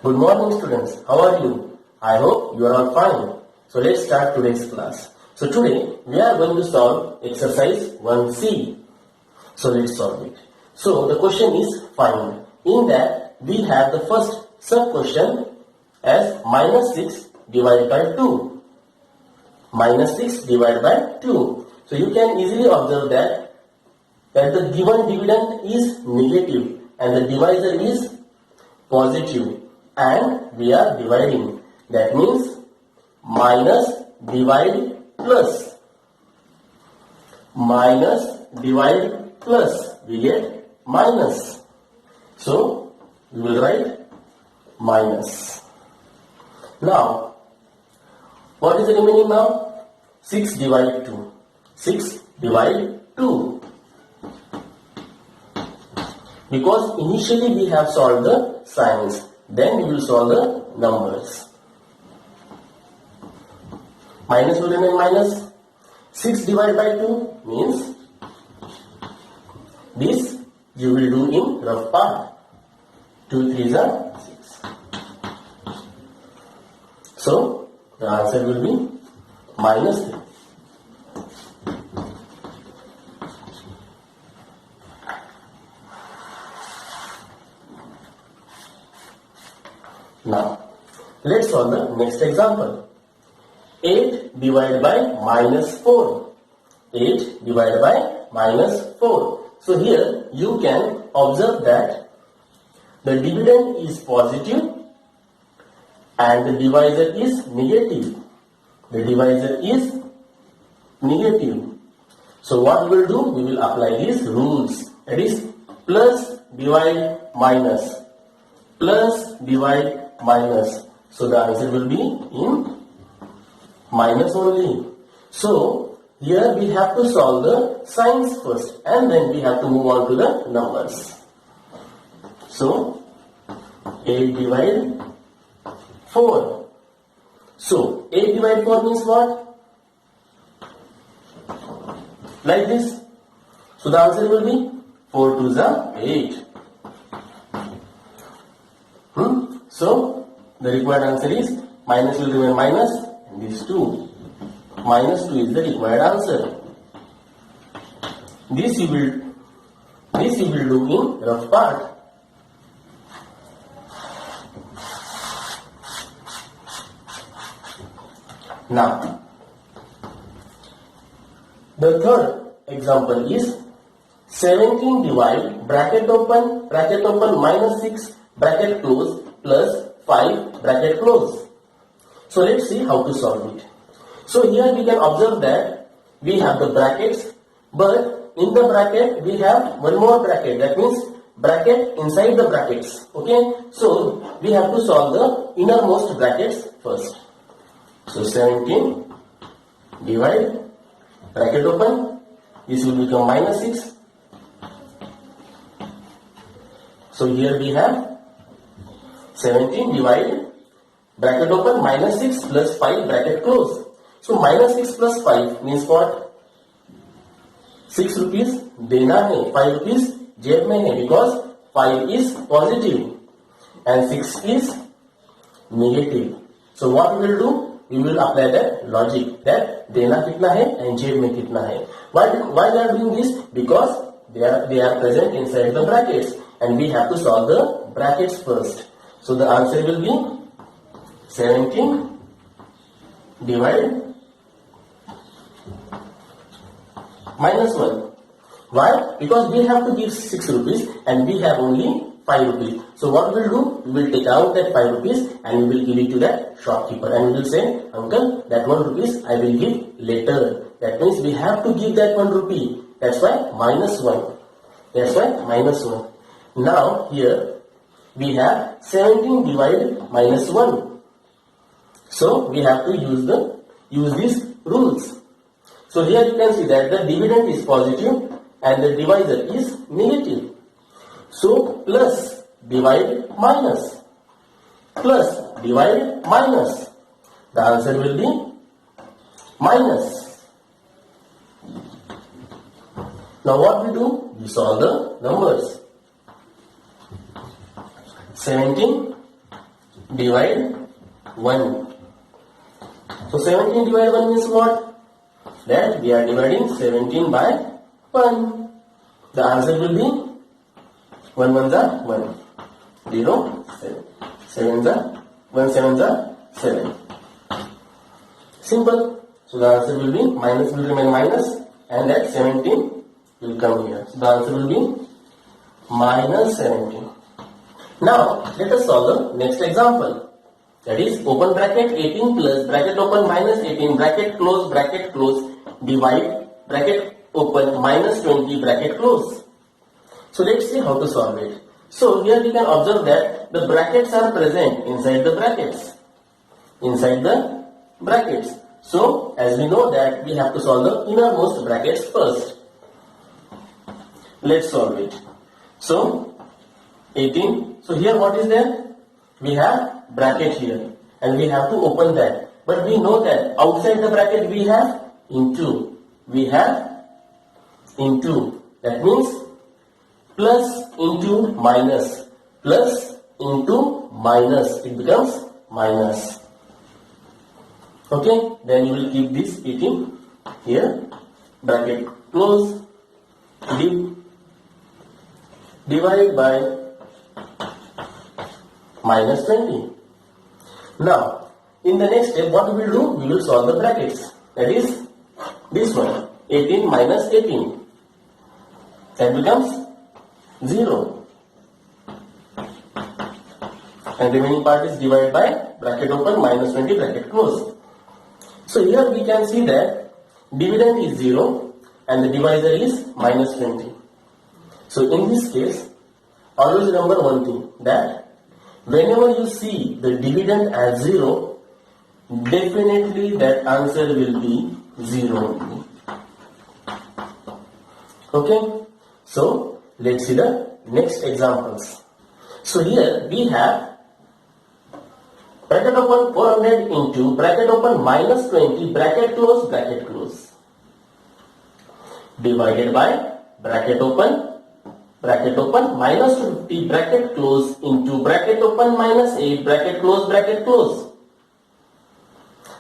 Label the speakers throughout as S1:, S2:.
S1: Good morning students, how are you? I hope you are all fine. So let's start today's class. So today we are going to solve exercise 1C. So let's solve it. So the question is find. In that we have the first sub question as minus 6 divided by 2. Minus 6 divided by 2. So you can easily observe that the given dividend is negative and the divisor is positive. And we are dividing. That means minus divide plus. Minus divide plus. We get minus. So we will write minus. Now, what is the remaining now? 6 divide 2. 6 divide 2. Because initially we have solved the signs. Then we will solve the numbers. Minus will remain minus. 6 divided by 2 means this you will do in rough part. 2 3s are 6. So the answer will be minus 3. Now, let's solve the next example. 8 divided by minus 4. 8 divided by minus 4. So here you can observe that the dividend is positive and the divisor is negative. The divisor is negative. So what we will do? We will apply these rules. That is plus divide minus. Plus divide minus. So the answer will be in minus only. So here we have to solve the signs first and then we have to move on to the numbers. So 8 divide 4. So 8 divide 4 means what? Like this. So the answer will be 4 2s are 8. So the required answer is minus will remain minus and this 2. Minus 2 is the required answer. This you will do in rough part. Now the third example is 17 divide bracket open minus 6 bracket close plus 5 bracket close. So let's see how to solve it. So here we can observe that we have the brackets, but in the bracket we have one more bracket. That means bracket inside the brackets. Okay. So we have to solve the innermost brackets first. So 17 divide bracket open. This will become minus 6. So here we have 17 divide bracket open minus 6 plus 5 bracket close. So minus 6 plus 5 means what? 6 rupees देना है, 5 rupees जेब में है, because 5 is positive and 6 is negative. So what we will do? We will apply that logic that देना कितना है and जेब में कितना है. Why they are doing this? Because they are present inside the brackets and we have to solve the brackets first. So the answer will be 17 divide minus 1. Why? Because we have to give 6 rupees and we have only 5 rupees. So what we will do? We will take out that 5 rupees and we will give it to that shopkeeper and we will say, uncle, that 1 rupees I will give later. That means we have to give that 1 rupee. That's why minus 1. That's why minus 1. Now here we have 17 divide minus 1. So we have to use these rules. So here you can see that the dividend is positive and the divisor is negative. So plus divide minus. Plus divide minus. The answer will be minus. Now what we do? We solve the numbers. 17 divide 1. So 17 divided 1 means what? That we are dividing 17 by 1. The answer will be 1 1 is 1. 0, 7. 7 is 1 7 is 7. Simple. So the answer will be minus will remain minus and that 17 will come here. So the answer will be minus 17. Now let us solve the next example. That is open bracket 18 plus bracket open minus 18 bracket close divide bracket open minus 20 bracket close. So let's see how to solve it. So here we can observe that the brackets are present inside the brackets. So as we know that we have to solve the innermost brackets first. Let's solve it. So 18. So here what is there? We have bracket here and we have to open that. But we know that outside the bracket we have into. That means plus into minus. Plus into minus. It becomes minus. Okay. Then you will keep this 18 here. Bracket close. Divide by minus 20. Now, in the next step, what we will do? We will solve the brackets. That is this one. 18 minus 18. That becomes 0. And remaining part is divided by bracket open minus 20 bracket close. So here we can see that dividend is 0 and the divisor is minus 20. So in this case, always remember one thing, that whenever you see the dividend as 0, definitely that answer will be 0. Okay, so let's see the next examples. So here we have bracket open 400 into bracket open minus 20 bracket close divided by bracket open minus 50 bracket close into bracket open minus 8 bracket close.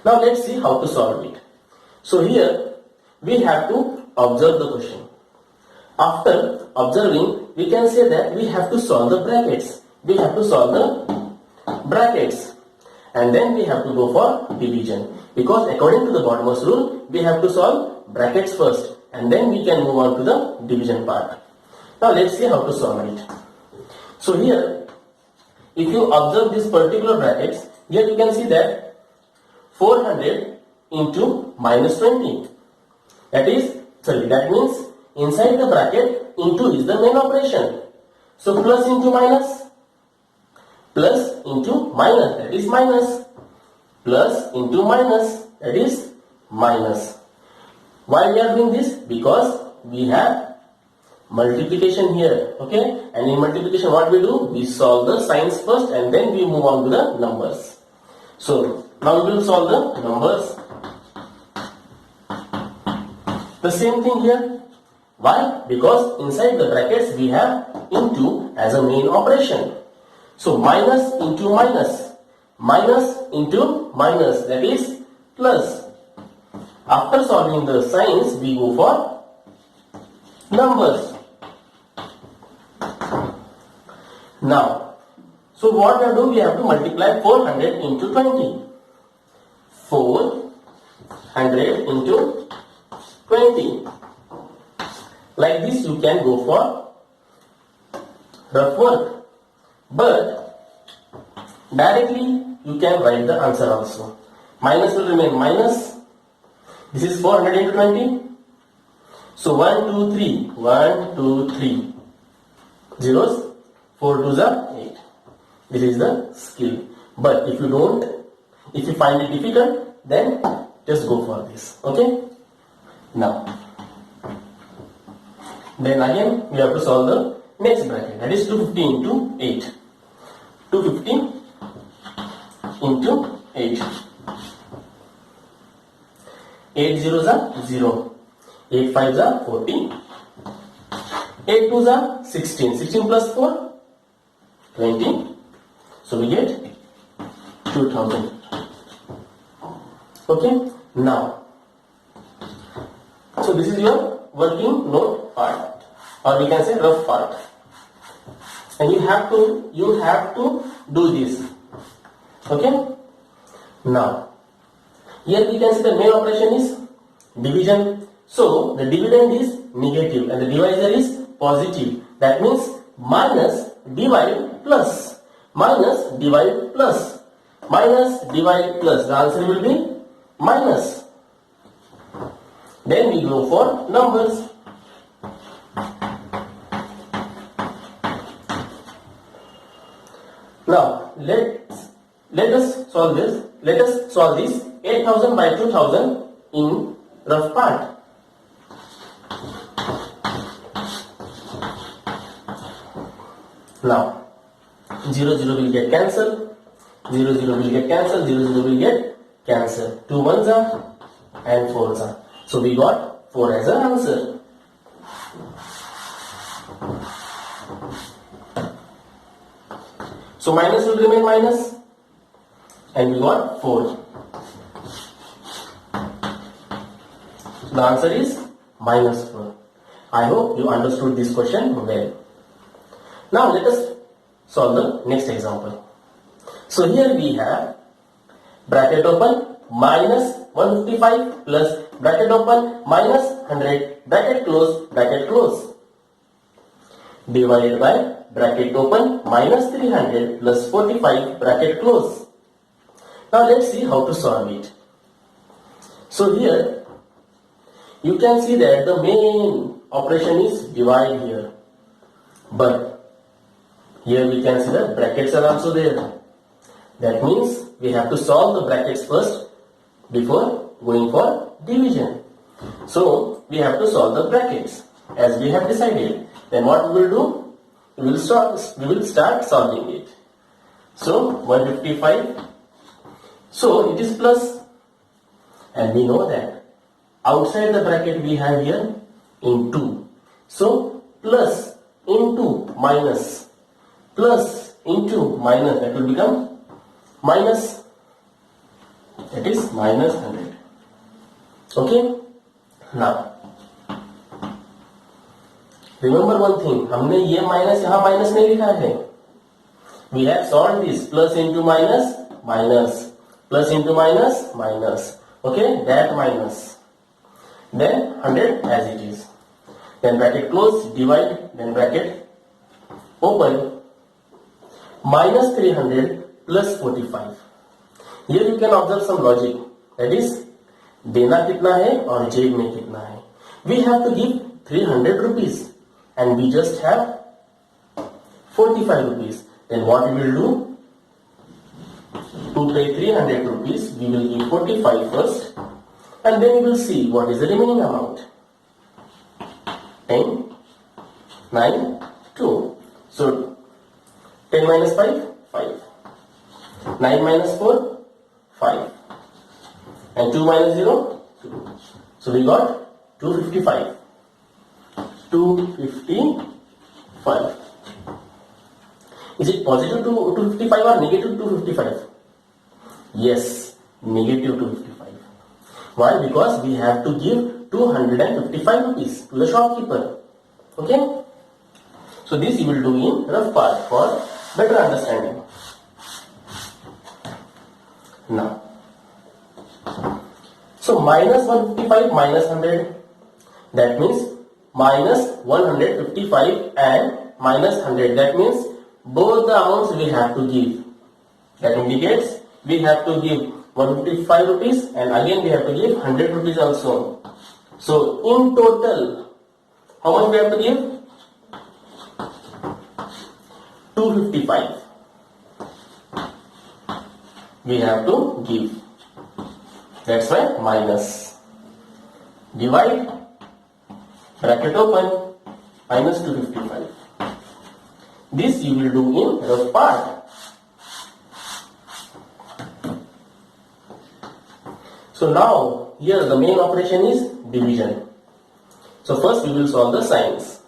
S1: Now let's see how to solve it. So here we have to observe the question. After observing, we can say that we have to solve the brackets. And then we have to go for division. Because according to the bottommost rule, we have to solve brackets first. And then we can move on to the division part. Now let's see how to solve it. So here, if you observe this particular brackets, here you can see that 400 into minus 20. That means inside the bracket into is the main operation. So plus into minus, that is minus. Plus into minus, that is minus. Why we are doing this? Because we have multiplication here, okay? And in multiplication what we do? We solve the signs first and then we move on to the numbers. So now we will solve the numbers. The same thing here. Why? Because inside the brackets we have into as a main operation. So minus into minus, that is plus. After solving the signs, we go for numbers. Now, so what we do? We have to multiply 400 into 20. 400 into 20. Like this you can go for rough work. But directly you can write the answer also. Minus will remain minus. This is 400 into 20. So 1, 2, 3. 1, 2, 3. Zeros. 4 2s are 8. This is the skill. But if you find it difficult, then just go for this. Okay? Now, then again we have to solve the next bracket. That is 250 into 8. 250 into 8. 8 zeros are 0. 8 5s are 14. 8 2s are 16. 16 plus 4, 20. So we get 2000. Okay, now, so this is your working note part, or we can say rough part, and you have to do this. Okay, now here we can see the main operation is division. So the dividend is negative and the divisor is positive. That means minus divide plus, minus divide plus, minus divide plus. The answer will be minus. Then we go for numbers. Now let us solve this. Let us solve this 8000 by 2000 in rough part. Now 0 0 will get cancelled, 0 0 will get cancelled, 0 0 will get cancelled. 2 ones are and 4s are. So we got 4 as an answer. So minus will remain minus and we got 4. The answer is minus 4. I hope you understood this question well. Now let us solve the next example. So here we have bracket open minus 155 plus bracket open minus 100 bracket close divided by bracket open minus 300 plus 45 bracket close. Now let's see how to solve it. So here you can see that the main operation is divide here, but here we can see that brackets are also there. That means we have to solve the brackets first before going for division. So we have to solve the brackets as we have decided. Then what we will do? We will start solving it. So 155. So it is plus, and we know that outside the bracket we have here into. So plus into minus, plus into minus, that will become minus, that is minus 100. Okay. Now remember one thing, हमने ये minus यहाँ minus नहीं लिखा है. We have solved this plus into minus, minus, plus into minus, minus. Okay, that minus. Then 100 as it is. Then bracket close, divide, then bracket open. Minus 300 plus 45. Here you can observe some logic. That is, देना कितना है और जेब में कितना है. We have to give 300 rupees and we just have 45 rupees. Then what we will do? To pay 300 rupees, we will give 45 first and then we will see what is the remaining amount. 10, 9, 2. So 10 minus 5, 5. 9 minus 4, 5. And 2 minus 0, 2. So we got 255. 255. Is it positive 255 or negative 255? Yes, negative 255. Why? Because we have to give 255 rupees to the shopkeeper. Okay? So this you will do in rough part for better understanding. Now, so minus 155 minus 100, that means minus 155 and minus 100. That means both the amounts we have to give. That indicates we have to give 155 rupees and again we have to give 100 rupees also. So in total, how much we have to give? 255. We have to give. That's why minus. Divide, bracket open, minus 255. This you will do in rough part. So now here the main operation is division. So first we will solve the signs.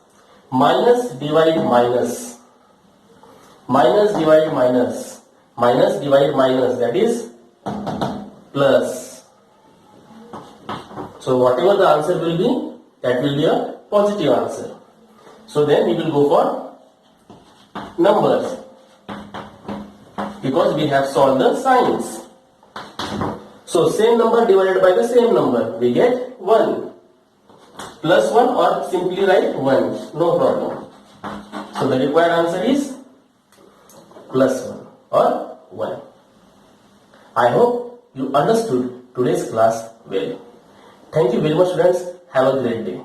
S1: Minus divide minus. Minus divide minus. minus divide minus, that is plus. So whatever the answer will be, that will be a positive answer. So then we will go for numbers, because we have solved the signs. So same number divided by the same number, we get 1. Plus 1 or simply write 1, no problem. So the required answer is plus 1 or 1. I hope you understood today's class well. Thank you very much, friends. Have a great day.